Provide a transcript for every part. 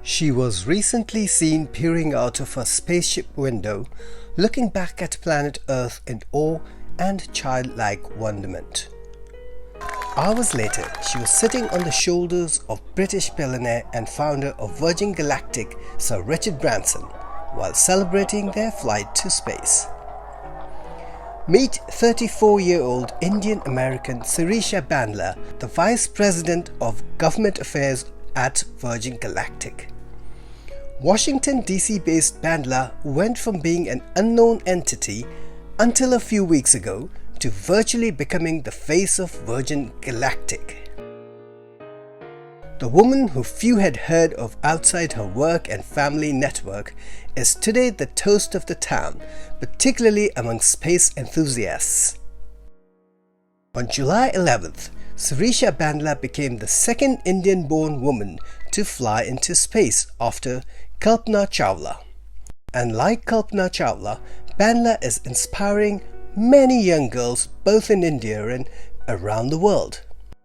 She was recently seen peering out of her spaceship window, looking back at planet Earth in awe and childlike wonderment. Hours later, she was sitting on the shoulders of British billionaire and founder of Virgin Galactic, Sir Richard Branson, while celebrating their flight to space. Meet 34-year-old Indian-American Sirisha Bandla, the Vice President of Government Affairs at Virgin Galactic. Washington DC-based Bandla went from being an unknown entity until a few weeks ago to virtually becoming the face of Virgin Galactic. The woman who few had heard of outside her work and family network is today the toast of the town, particularly among space enthusiasts. On July 11th, Sirisha Bandla became the second Indian-born woman to fly into space after Kalpana Chawla. And like Kalpana Chawla, Bandla is inspiring many young girls both in India and around the world.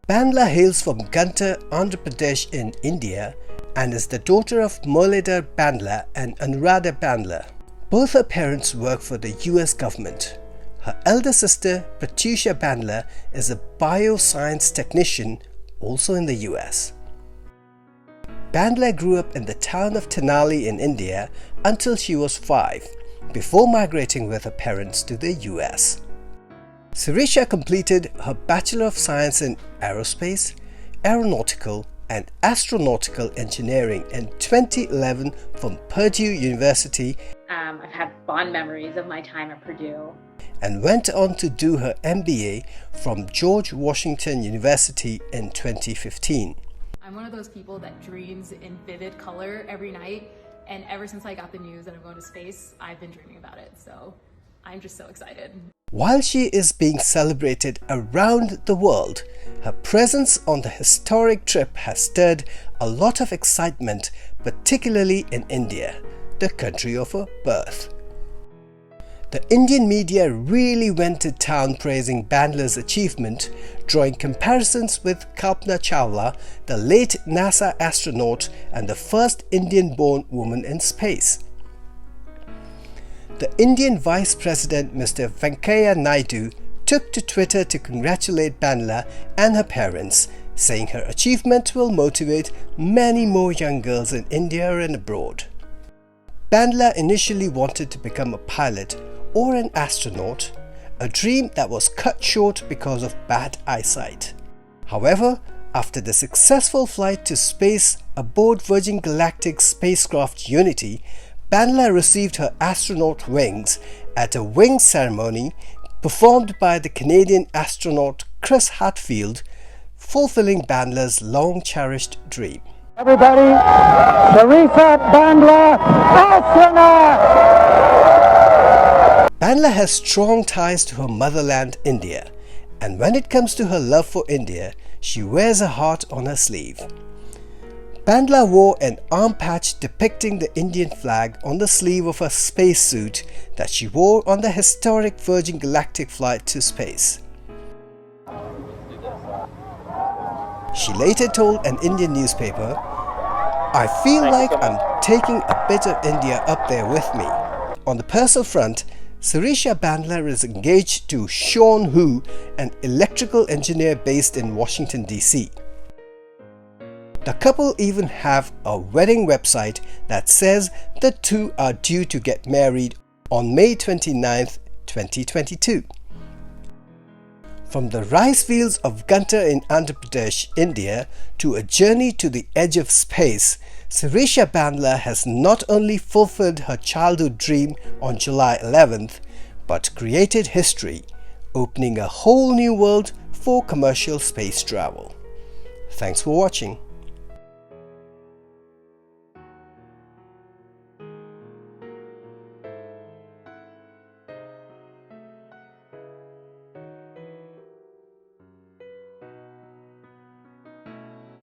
Bandla hails from Guntur, Andhra Pradesh in India and is the daughter of Muralidhar Bandla and Anuradha Bandla. Both her parents work for the US government. Her elder sister, Pratyusha Bandla, is a bioscience technician also in the US. Bandla grew up in the town of Tenali in India until she was 5, before migrating with her parents to the US. Sirisha completed her Bachelor of Science in Aerospace, Aeronautical and Astronautical Engineering in 2011 from Purdue University. I've had fond memories of my time at Purdue. And went on to do her MBA from George Washington University in 2015. I'm one of those people that dreams in vivid color every night, and ever since I got the news that I'm going to space, I've been dreaming about it, so I'm just so excited. While she is being celebrated around the world, her presence on the historic trip has stirred a lot of excitement, particularly in India, the country of her birth. The Indian media really went to town praising Bandla's achievement, drawing comparisons with Kalpana Chawla, the late NASA astronaut and the first Indian-born woman in space. The Indian Vice President Mr. Venkaiah Naidu took to Twitter to congratulate Bandla and her parents, saying her achievement will motivate many more young girls in India and abroad. Bandla initially wanted to become a pilot or an astronaut, a dream that was cut short because of bad eyesight. However, after the successful flight to space aboard Virgin Galactic spacecraft Unity, Bandla received her astronaut wings at a wing ceremony performed by the Canadian astronaut Chris Hadfield, fulfilling Bandla's long-cherished dream. Everybody, Sirisha Bandla, astronaut! Bandla has strong ties to her motherland, India, and when it comes to her love for India, she wears a heart on her sleeve. Bandla wore an arm patch depicting the Indian flag on the sleeve of her spacesuit that she wore on the historic Virgin Galactic flight to space. She later told an Indian newspaper, "I feel like I'm taking a bit of India up there with me." On the personal front, Sirisha Bandla is engaged to Sean Hu, an electrical engineer based in Washington, DC. The couple even have a wedding website that says the two are due to get married on May 29, 2022. From the rice fields of Guntur in Andhra Pradesh, India, to a journey to the edge of space, Sirisha Bandla has not only fulfilled her childhood dream on July 11th, but created history, opening a whole new world for commercial space travel. Thanks for watching.